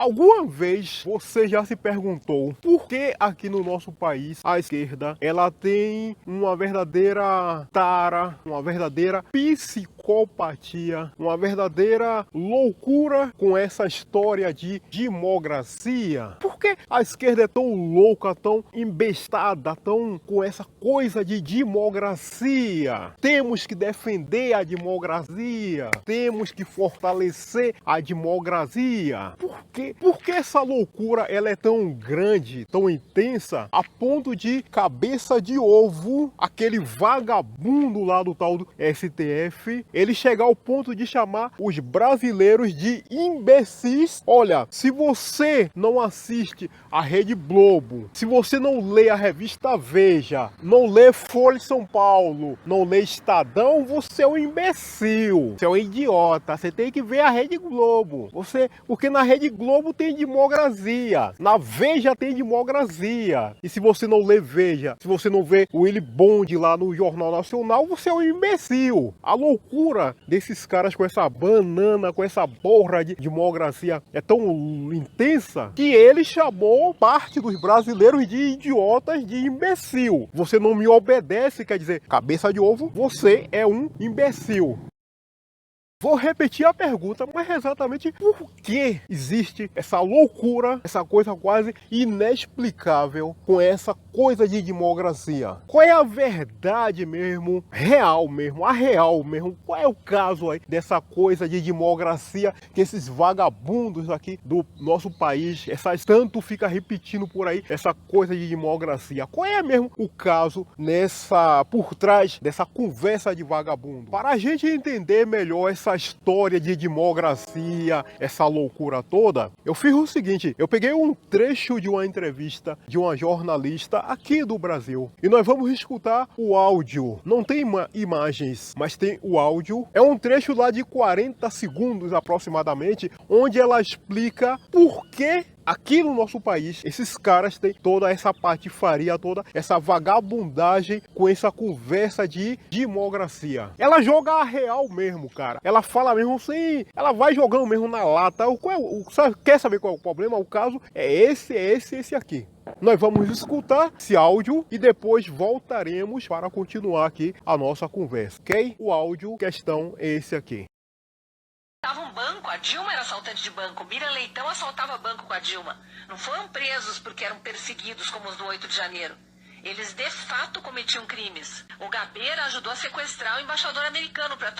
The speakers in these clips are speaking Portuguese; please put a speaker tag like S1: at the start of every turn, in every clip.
S1: Alguma vez você já se perguntou por que aqui no nosso país a esquerda ela tem uma verdadeira tara, uma verdadeira psicopatia, uma verdadeira loucura com essa história de democracia? Por que a esquerda é tão louca, tão embestada, tão com essa coisa de democracia? Temos que defender a democracia, temos que fortalecer a democracia. Por quê? Por que essa loucura ela é tão grande, tão intensa, a ponto de cabeça de ovo, aquele vagabundo lá do tal do STF, ele chegar ao ponto de chamar os brasileiros de imbecis? Olha, se você não assiste a Rede Globo, se você não lê a revista Veja, não lê Folha de São Paulo, não lê Estadão, você é um imbecil, você é um idiota, você tem que ver a Rede Globo. Porque na Rede Globo tem democracia, na Veja tem democracia. E se você não lê Veja, se você não vê o Willy Bond lá no Jornal Nacional, você é um imbecil. A loucura desses caras com essa banana, com essa porra de democracia é tão intensa que ele chamou parte dos brasileiros de idiotas, de imbecil. Você não me obedece, quer dizer, cabeça de ovo, você é um imbecil. Vou repetir a pergunta, mas exatamente por que existe essa loucura, essa coisa quase inexplicável com essa coisa de democracia? Qual é a verdade mesmo, real mesmo, a real mesmo? Qual é o caso aí dessa coisa de democracia que esses vagabundos aqui do nosso país, essas tanto fica repetindo por aí, essa coisa de democracia? Qual é mesmo o caso por trás dessa conversa de vagabundo? Para a gente entender melhor essa história de democracia, essa loucura toda, eu fiz o seguinte, eu peguei um trecho de uma entrevista de uma jornalista aqui do Brasil e nós vamos escutar o áudio. Não tem imagens, mas tem o áudio. É um trecho lá de 40 segundos aproximadamente, onde ela explica por que aqui no nosso país, esses caras têm toda essa patifaria, toda essa vagabundagem com essa conversa de democracia. Ela joga a real mesmo, cara. Ela fala mesmo assim, ela vai jogando mesmo na lata. Quer saber qual é o problema? O caso é esse aqui. Nós vamos escutar esse áudio e depois voltaremos para continuar aqui a nossa conversa, ok? O áudio questão é esse aqui.
S2: Um banco, a Dilma era assaltante de banco, Miriam Leitão assaltava banco com a Dilma. Não foram presos porque eram perseguidos como os do 8 de janeiro. Eles de fato cometiam crimes. O Gabeira ajudou a sequestrar o embaixador americano para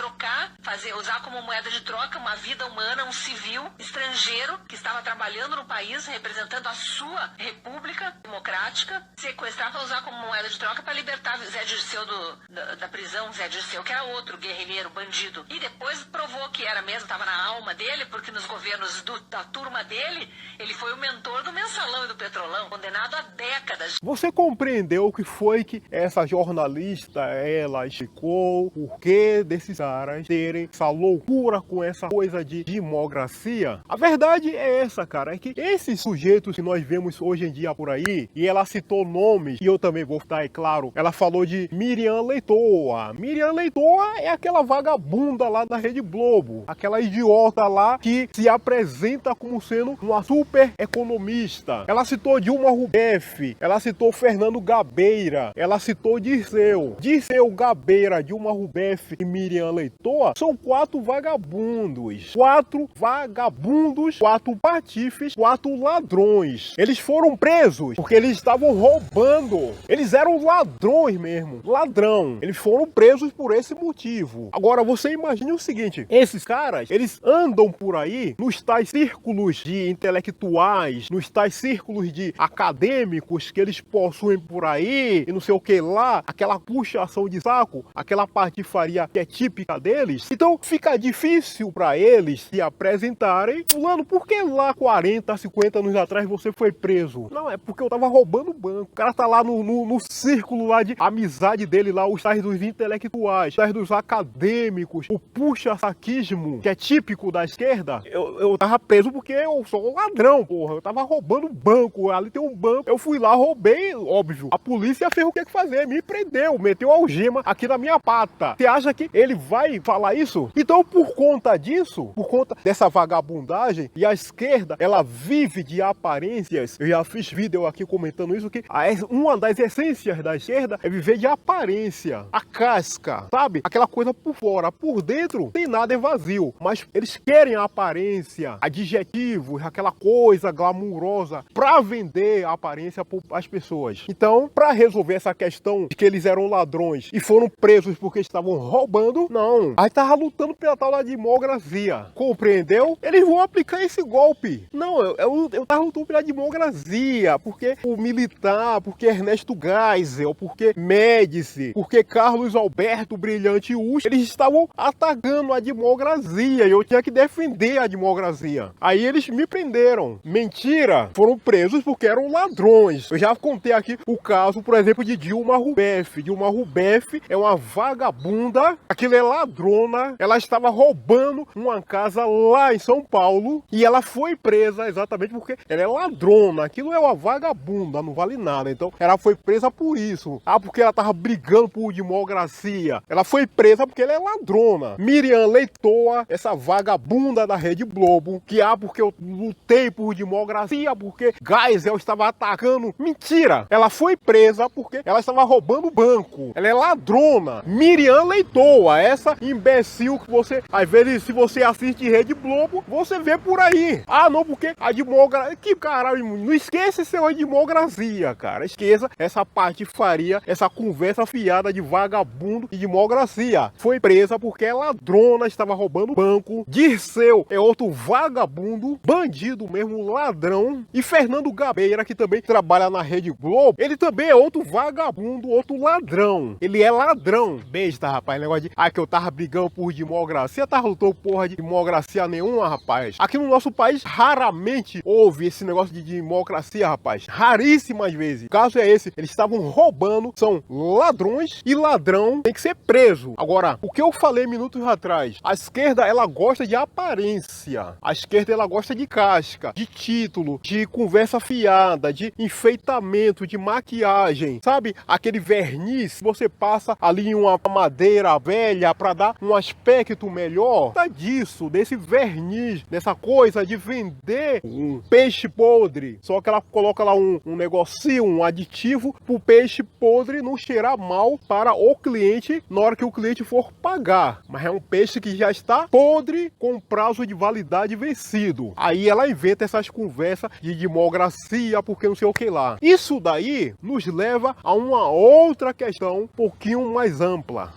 S2: usar como moeda de troca uma vida humana, um civil estrangeiro que estava trabalhando no país, representando a sua república democrática, sequestrar para usar como moeda de troca para libertar Zé Dirceu da prisão, Zé Dirceu, que era outro guerrilheiro, bandido. E depois provou que era mesmo, estava na alma dele, porque nos governos da turma dele, ele foi o mentor do Mensalão e do Petrolão, condenado a décadas.
S1: Você compreendeu o que foi que essa jornalista, ela explicou o porquê desses caras terem essa loucura com essa coisa de democracia? A verdade é essa, cara, é que esses sujeitos que nós vemos hoje em dia por aí, e ela citou nomes, e eu também vou citar, é claro, ela falou de Miriam Leitoa. Miriam Leitoa é aquela vagabunda lá da Rede Globo, aquela idiota lá que se apresenta como sendo uma super economista. Ela citou Dilma Rousseff, ela citou Fernando Gabeira, ela citou Dirceu, Gabeira, Dilma Rousseff e Miriam Leitoa são quatro vagabundos, quatro patifes, quatro ladrões. Eles foram presos porque eles estavam roubando, eles eram ladrões mesmo, ladrão. Eles foram presos por esse motivo. Agora você imagine o seguinte, esses caras, eles andam por aí nos tais círculos de intelectuais, nos tais círculos de acadêmicos que eles possuem por aí, e não sei o que lá, aquela puxação de saco, aquela patifaria que é típica deles. Então fica difícil para eles se apresentarem. Fulano, por que lá 40, 50 anos atrás você foi preso? Não, é porque eu tava roubando o banco. O cara tá lá no círculo lá de amizade dele lá, os tais dos intelectuais, os tais dos acadêmicos, o puxa-saquismo, que é típico da esquerda. Eu tava preso porque eu sou um ladrão, porra. Eu tava roubando banco, ali tem um banco. Eu fui lá, roubei, óbvio, a polícia fez o que fazer, me prendeu, meteu algema aqui na minha pata. Você acha que ele vai falar isso? Então, por conta disso, por conta dessa vagabundagem, e a esquerda, ela vive de aparências. Eu já fiz vídeo aqui comentando isso, que uma das essências da esquerda é viver de aparência. A casca, sabe? Aquela coisa por fora. Por dentro, tem nada, é vazio. Mas eles querem a aparência, adjetivos, aquela coisa glamurosa, pra vender a aparência para as pessoas. Então, para resolver essa questão de que eles eram ladrões e foram presos porque estavam roubando, não. Aí tava lutando pela tal da democracia. Compreendeu? Eles vão aplicar esse golpe. Não, eu tava lutando pela democracia, porque o militar, porque Ernesto Geisel, porque Médici, porque Carlos Alberto Brilhante Ustra, eles estavam atacando a democracia e eu tinha que defender a democracia. Aí eles me prenderam. Mentira! Foram presos porque eram ladrões. Eu já contei aqui o caso, por exemplo, de Dilma Rousseff. Dilma Rousseff é uma vagabunda, aquilo é ladrona, ela estava roubando uma casa lá em São Paulo e ela foi presa exatamente porque ela é ladrona, aquilo é uma vagabunda, não vale nada. Então ela foi presa por isso. Ah, porque ela estava brigando por democracia. Ela foi presa porque ela é ladrona. Miriam Leitoa, essa vagabunda da Rede Globo, que porque eu lutei por democracia, porque Geisel estava atacando. Mentira! Ela foi presa porque ela estava roubando banco. Ela é ladrona. Miriam Leitoa, essa imbecil que você, às vezes, se você assiste Rede Globo, você vê por aí. Ah, não, porque a democracia... Que caralho, não esqueça esse negócio de democracia, cara. Esqueça essa patifaria, essa conversa fiada de vagabundo e democracia. Foi presa porque é ladrona, estava roubando banco. Dirceu é outro vagabundo, bandido mesmo, ladrão. E Fernando Gabeira, que também trabalha na Rede Globo, ele também é outro vagabundo, outro ladrão. Ele é ladrão. Besta, rapaz, negócio de... que eu tava brigando por democracia, tava lutando porra de democracia nenhuma, rapaz. Aqui no nosso país, raramente houve esse negócio de democracia, rapaz. Raríssimas vezes. O caso é esse, eles estavam roubando, são ladrões e ladrão tem que ser preso. Agora, o que eu falei minutos atrás, a esquerda, ela gosta de aparência. A esquerda, ela gosta de casca, de título, de conversa fiada, de enfeitamento, de maquiagem. Sabe? Aquele verniz, você passa ali em uma madeira velha para dar um aspecto melhor. Tá disso, desse verniz, dessa coisa de vender um peixe podre. Só que ela coloca lá um negocinho, um aditivo pro peixe podre não cheirar mal para o cliente na hora que o cliente for pagar. Mas é um peixe que já está podre com prazo de validade vencido. Aí ela inventa essas conversas de democracia, porque não sei o que lá. Isso daí nos leva a uma outra questão um pouquinho mais ampla.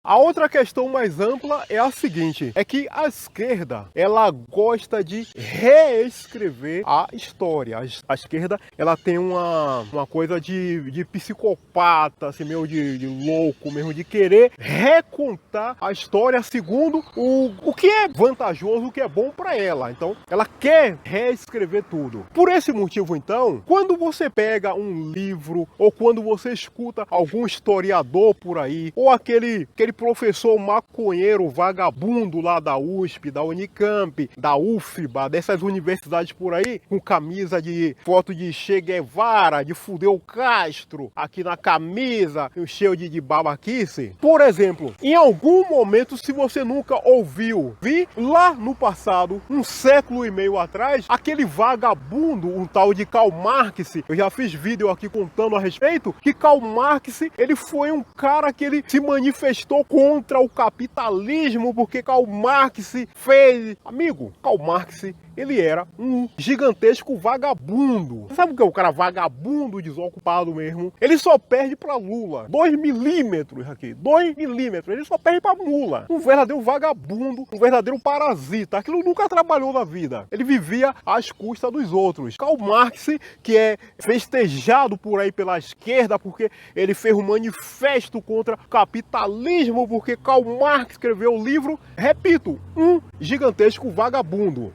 S1: A outra questão mais ampla é a seguinte, é que a esquerda, ela gosta de reescrever a história. A esquerda, ela tem uma coisa de psicopata, assim, meio de louco mesmo, de querer recontar a história segundo o que é vantajoso, o que é bom para ela. Então, ela quer reescrever tudo. Por esse motivo, então, quando você pega um livro, ou quando você escuta algum historiador por aí, ou aquele professor maconheiro vagabundo lá da USP, da Unicamp, da UFBA, dessas universidades por aí, com camisa de foto de Che Guevara, de Fidel Castro, aqui na camisa, cheio de babaquice. Por exemplo, em algum momento, se você nunca ouviu, vi lá no passado, um século e meio atrás, aquele vagabundo, um tal de Karl Marx, eu já fiz vídeo aqui contando a respeito, que Karl Marx, ele foi um cara que ele se manifestou contra o capitalismo, porque Karl Marx fez... Amigo, Karl Marx, ele era um gigantesco vagabundo. Sabe o que é o cara vagabundo, desocupado mesmo? Ele só perde pra Lula. 2 milímetros aqui. 2 milímetros. Ele só perde pra Lula. Um verdadeiro vagabundo, um verdadeiro parasita. Aquilo nunca trabalhou na vida. Ele vivia às custas dos outros. Karl Marx, que é festejado por aí pela esquerda, porque ele fez um manifesto contra o capitalismo, porque Karl Marx escreveu o livro, repito, um gigantesco vagabundo.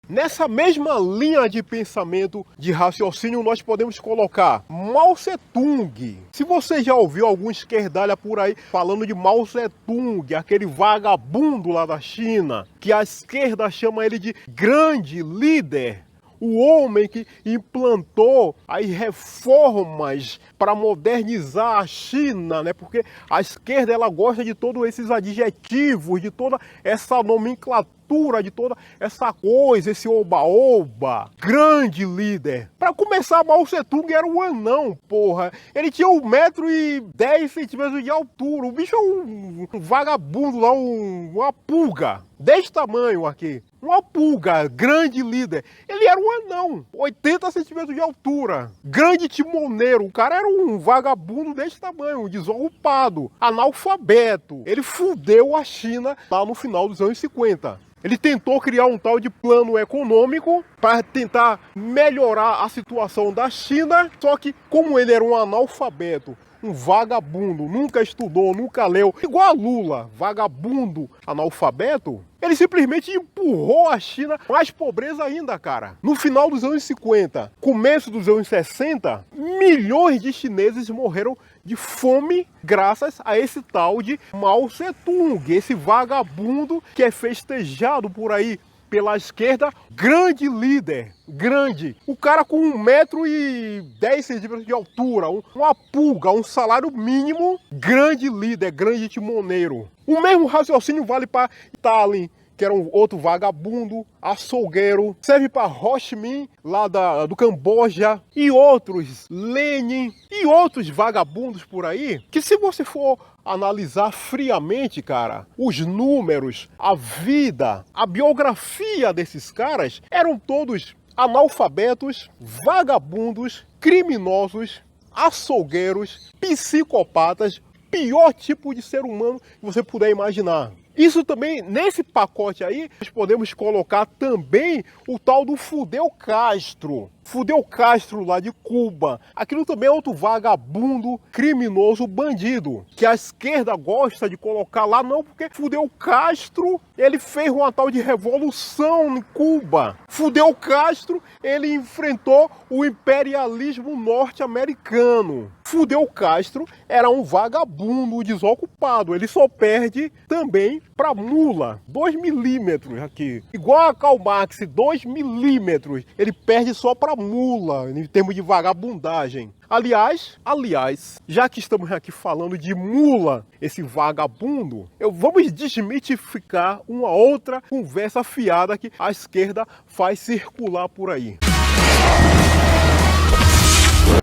S1: Nessa mesma linha de pensamento, de raciocínio, nós podemos colocar Mao Tse-tung. Se você já ouviu algum esquerdalha por aí falando de Mao Tse-tung, aquele vagabundo lá da China, que a esquerda chama ele de grande líder, o homem que implantou as reformas para modernizar a China, né? Porque a esquerda ela gosta de todos esses adjetivos, de toda essa nomenclatura, de toda essa coisa, esse oba-oba. Grande líder. Para começar, Mao Tse-tung era um anão, porra. Ele tinha 1,10 m de altura. O bicho é um vagabundo lá, uma pulga. Desse tamanho aqui. Uma pulga, grande líder. Ele era um anão, 80 centímetros de altura. Grande timoneiro. O cara era um vagabundo desse tamanho, desocupado, analfabeto. Ele fudeu a China lá no final dos anos 50. Ele tentou criar um tal de plano econômico para tentar melhorar a situação da China, só que como ele era um analfabeto, um vagabundo, nunca estudou, nunca leu, igual a Lula, vagabundo, analfabeto, ele simplesmente empurrou a China mais pobreza ainda, cara. No final dos anos 50, começo dos anos 60, milhões de chineses morreram de fome graças a esse tal de Mao Tse-tung, esse vagabundo que é festejado por aí pela esquerda, grande líder, grande. O cara com 1,10 m de altura, uma pulga, um salário mínimo, grande líder, grande timoneiro. O mesmo raciocínio vale para Stalin, que era um outro vagabundo, açougueiro, serve para Ho Chi Minh, lá do Camboja, e outros, Lenin, e outros vagabundos por aí, que se você for analisar friamente, cara, os números, a vida, a biografia desses caras, eram todos analfabetos, vagabundos, criminosos, açougueiros, psicopatas, pior tipo de ser humano que você puder imaginar. Isso também, nesse pacote aí, nós podemos colocar também o tal do Fidel Castro. Fidel Castro lá de Cuba. Aquilo também é outro vagabundo, criminoso, bandido, que a esquerda gosta de colocar lá, não, porque Fidel Castro, ele fez uma tal de revolução em Cuba. Fidel Castro, ele enfrentou o imperialismo norte-americano. Fidel Castro era um vagabundo desocupado, ele só perde também para mula, 2 milímetros aqui. Igual a Karl Marx, 2 milímetros, ele perde só para mula, em termos de vagabundagem. Aliás, já que estamos aqui falando de mula, esse vagabundo, vamos desmitificar uma outra conversa fiada que a esquerda faz circular por aí.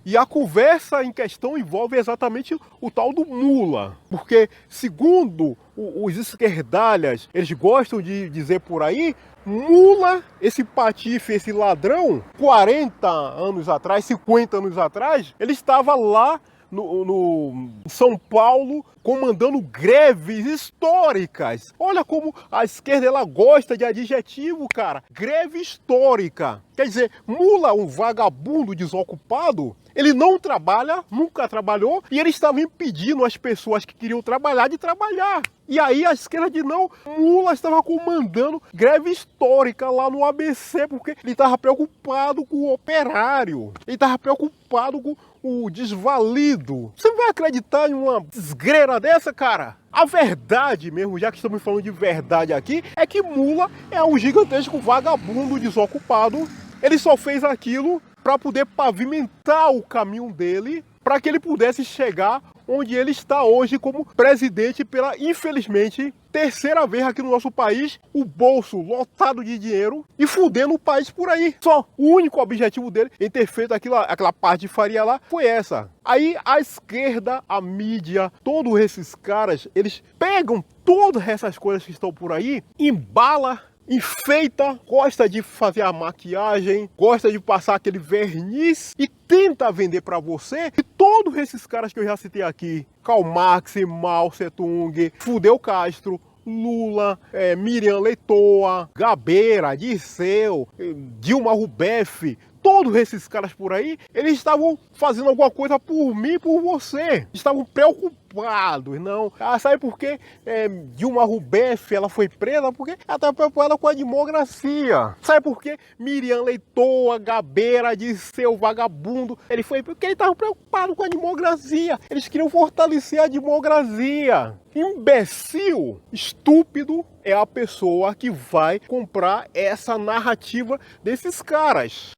S1: E a conversa em questão envolve exatamente o tal do mula, porque segundo os esquerdalhas, eles gostam de dizer por aí, mula, esse patife, esse ladrão, 40 anos atrás, 50 anos atrás, ele estava lá no São Paulo comandando greves históricas. Olha como a esquerda ela gosta de adjetivo, cara. Greve histórica. Quer dizer, mula, um vagabundo desocupado, ele não trabalha, nunca trabalhou, e ele estava impedindo as pessoas que queriam trabalhar de trabalhar. E aí a esquerda de não, mula estava comandando greve histórica lá no ABC, porque ele estava preocupado com o operário, ele estava preocupado com o desvalido. Você vai acreditar em uma desgrena dessa, cara? A verdade mesmo, já que estamos falando de verdade aqui, é que mula é um gigantesco vagabundo desocupado. Ele só fez aquilo para poder pavimentar o caminho dele, para que ele pudesse chegar onde ele está hoje como presidente pela, infelizmente, terceira vez aqui no nosso país, o bolso lotado de dinheiro e fudendo o país por aí. Só o único objetivo dele em ter feito aquela parte de faria lá foi essa. Aí a esquerda, a mídia, todos esses caras, eles pegam todas essas coisas que estão por aí, embala, enfeita, gosta de fazer a maquiagem, gosta de passar aquele verniz e tenta vender para você que todos esses caras que eu já citei aqui, Karl Marx, Mao Tse-tung, Fidel Castro, Lula, Miriam Leitoa, Gabeira, Dirceu, Dilma Rousseff, todos esses caras por aí, eles estavam fazendo alguma coisa por mim, por você. Estavam preocupados, não. Sabe por quê? Dilma Rousseff, ela foi presa porque ela estava preocupada com a democracia. Sabe por quê? Miriam Leitoa, Gabeira, de seu vagabundo, ele foi porque ele estava preocupado com a democracia. Eles queriam fortalecer a democracia. Imbecil, estúpido é a pessoa que vai comprar essa narrativa desses caras.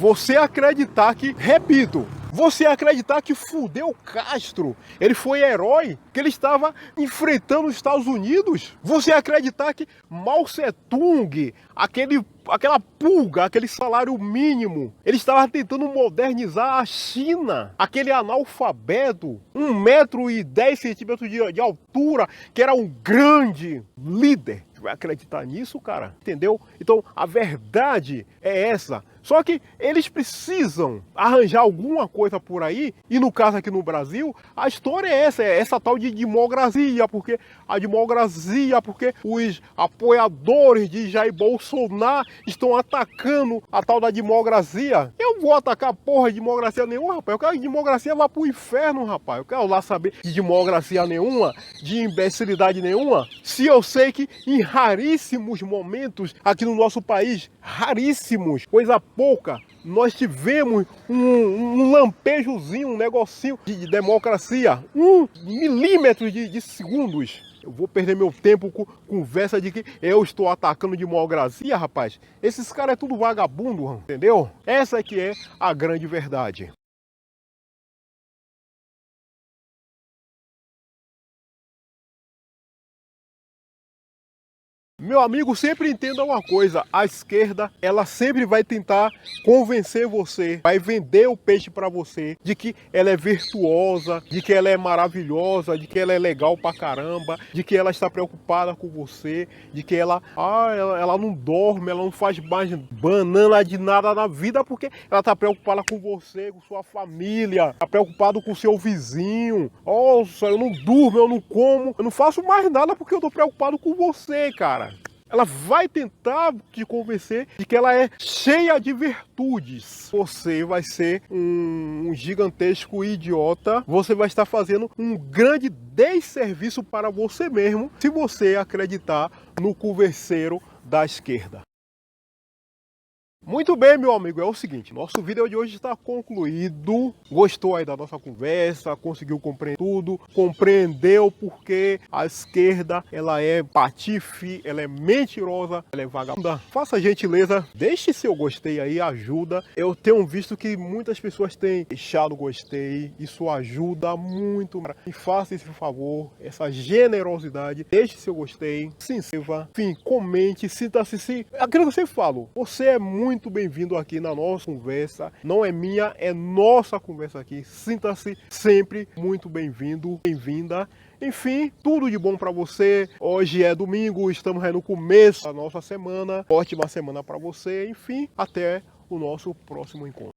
S1: Você acreditar que, repito, você acreditar que fudeu Castro, ele foi herói, que ele estava enfrentando os Estados Unidos? Você acreditar que Mao Tse-tung, aquela pulga, aquele salário mínimo, ele estava tentando modernizar a China, aquele analfabeto, 1,10 m de altura, que era um grande líder? Vai acreditar nisso, cara? Entendeu? Então, a verdade é essa. Só que eles precisam arranjar alguma coisa por aí, e no caso aqui no Brasil, a história é essa tal de democracia, porque os apoiadores de Jair Bolsonaro estão atacando a tal da democracia. Eu vou atacar porra de democracia nenhuma, rapaz. Eu quero que democracia vá pro inferno, rapaz. Eu quero lá saber de democracia nenhuma, de imbecilidade nenhuma, se eu sei que em raríssimos momentos aqui no nosso país, raríssimos, coisa pouca, nós tivemos um lampejozinho, um negocinho de democracia, 1 milímetro de segundos. Eu vou perder meu tempo com conversa de que eu estou atacando democracia, rapaz. Esses caras é tudo vagabundo, entendeu? Essa é que é a grande verdade. Meu amigo, sempre entenda uma coisa, a esquerda, ela sempre vai tentar convencer você, vai vender o peixe para você, de que ela é virtuosa, de que ela é maravilhosa, de que ela é legal pra caramba, de que ela está preocupada com você, de que ela não dorme, ela não faz mais banana de nada na vida, porque ela está preocupada com você, com sua família, está preocupada com seu vizinho. Nossa, eu não durmo, eu não como, eu não faço mais nada porque eu estou preocupado com você, cara. Ela vai tentar te convencer de que ela é cheia de virtudes. Você vai ser um gigantesco idiota. Você vai estar fazendo um grande desserviço para você mesmo se você acreditar no converseiro da esquerda. Muito bem, meu amigo, é o seguinte, nosso vídeo de hoje está concluído. Gostou aí da nossa conversa, conseguiu compreender tudo, compreendeu porque a esquerda, ela é patife, ela é mentirosa, ela é vagabunda. Faça a gentileza, deixe seu gostei aí, ajuda. Eu tenho visto que muitas pessoas têm deixado gostei, isso ajuda muito. E faça esse favor, essa generosidade, deixe seu gostei, se inscreva, enfim, comente, sinta-se, aquilo que eu sempre falo, você é muito bem-vindo aqui na nossa conversa, não é minha, é nossa conversa aqui, sinta-se sempre muito bem-vindo, bem-vinda, enfim, tudo de bom para você. Hoje é domingo, estamos aí no começo da nossa semana, ótima semana para você, enfim, até o nosso próximo encontro.